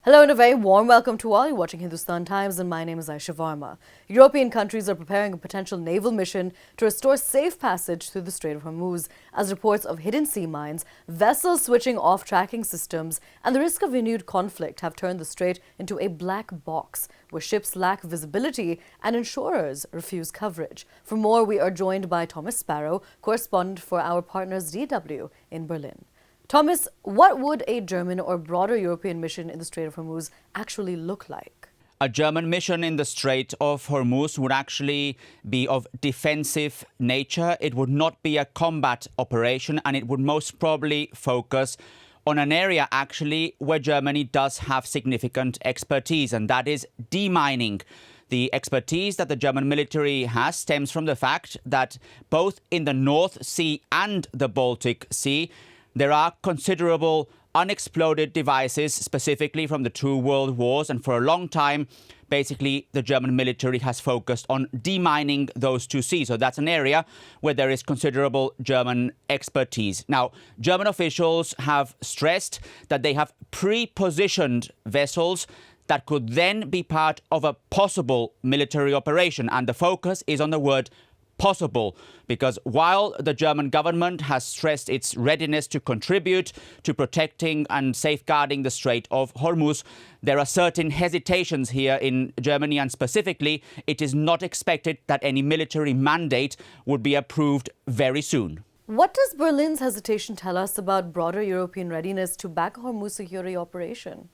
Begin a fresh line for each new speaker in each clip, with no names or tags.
Hello and a very warm welcome to all. You're watching Hindustan Times and my name is Aisha Varma. European countries are preparing a potential naval mission to restore safe passage through the Strait of Hormuz as reports of hidden sea mines, vessels switching off tracking systems and the risk of renewed conflict have turned the strait into a black box where ships lack visibility and insurers refuse coverage. For more, we are joined by Thomas Sparrow, correspondent for our partners DW in Berlin. Thomas, what would a German or broader European mission in the Strait of Hormuz actually look like?
A German mission in the Strait of Hormuz would actually be of defensive nature. It would not be a combat operation, and it would most probably focus on an area actually where Germany does have significant expertise, and that is demining. The expertise that the German military has stems from the fact that both in the North Sea and the Baltic Sea, there are considerable unexploded devices, specifically from the two world wars. And for a long time, basically, the German military has focused on demining those two seas. So that's an area where there is considerable German expertise. Now, German officials have stressed that they have pre-positioned vessels that could then be part of a possible military operation. And the focus is on the word possible, because while the German government has stressed its readiness to contribute to protecting and safeguarding the Strait of Hormuz, there are certain hesitations here in Germany, and specifically, it is not expected that any military mandate would be approved very soon.
What does Berlin's hesitation tell us about broader European readiness to back a Hormuz security operation?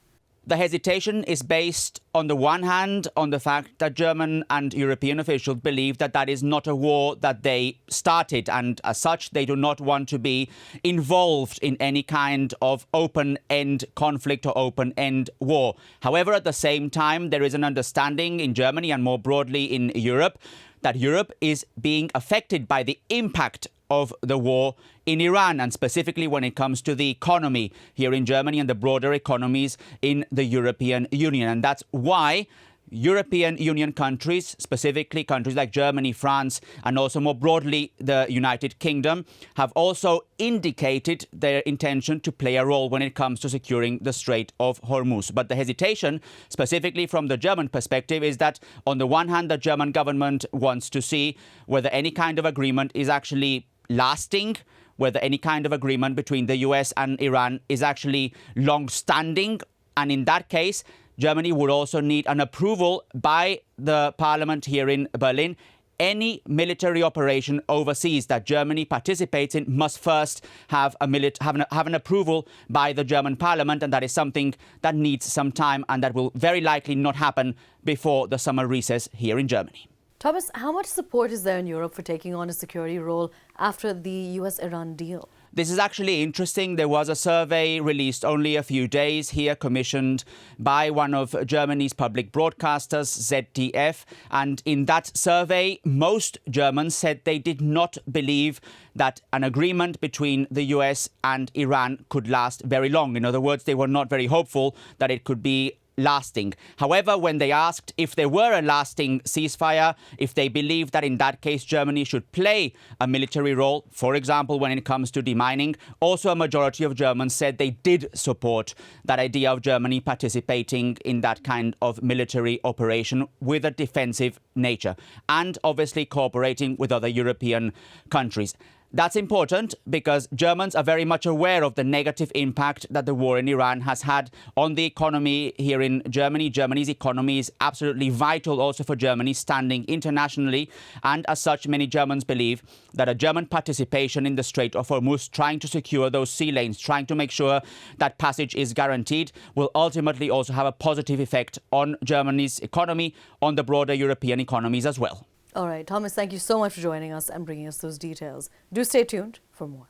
The hesitation is based, on the one hand, on the fact that German and European officials believe that that is not a war that they started, and as such, they do not want to be involved in any kind of open-end conflict or open-end war. However, at the same time, there is an understanding in Germany and more broadly in Europe that Europe is being affected by the impact of the war in Iran, and specifically when it comes to the economy here in Germany and the broader economies in the European Union. And that's why European Union countries, specifically countries like Germany, France, and also more broadly the United Kingdom, have also indicated their intention to play a role when it comes to securing the Strait of Hormuz. But the hesitation, specifically from the German perspective, is that on the one hand, the German government wants to see whether any kind of agreement is actually lasting, whether any kind of agreement between the US and Iran is actually long-standing. And in that case, Germany would also need an approval by the parliament here in Berlin. Any military operation overseas that Germany participates in must first have an approval by the German parliament, and that is something that needs some time and that will very likely not happen before the summer recess here in Germany.
Thomas, how much support is there in Europe for taking on a security role after the US-Iran deal?
This is actually interesting. There was a survey released only a few days here, commissioned by one of Germany's public broadcasters, ZDF. And in that survey, most Germans said they did not believe that an agreement between the US and Iran could last very long. In other words, they were not very hopeful that it could be lasting. However, when they asked if there were a lasting ceasefire, if they believed that in that case Germany should play a military role, for example, when it comes to demining, also a majority of Germans said they did support that idea of Germany participating in that kind of military operation with a defensive nature, and obviously cooperating with other European countries. That's important because Germans are very much aware of the negative impact that the war in Iran has had on the economy here in Germany. Germany's economy is absolutely vital also for Germany's standing internationally. And as such, many Germans believe that a German participation in the Strait of Hormuz, trying to secure those sea lanes, trying to make sure that passage is guaranteed, will ultimately also have a positive effect on Germany's economy, on the broader European economies as well.
All right, Thomas, thank you so much for joining us and bringing us those details. Do stay tuned for more.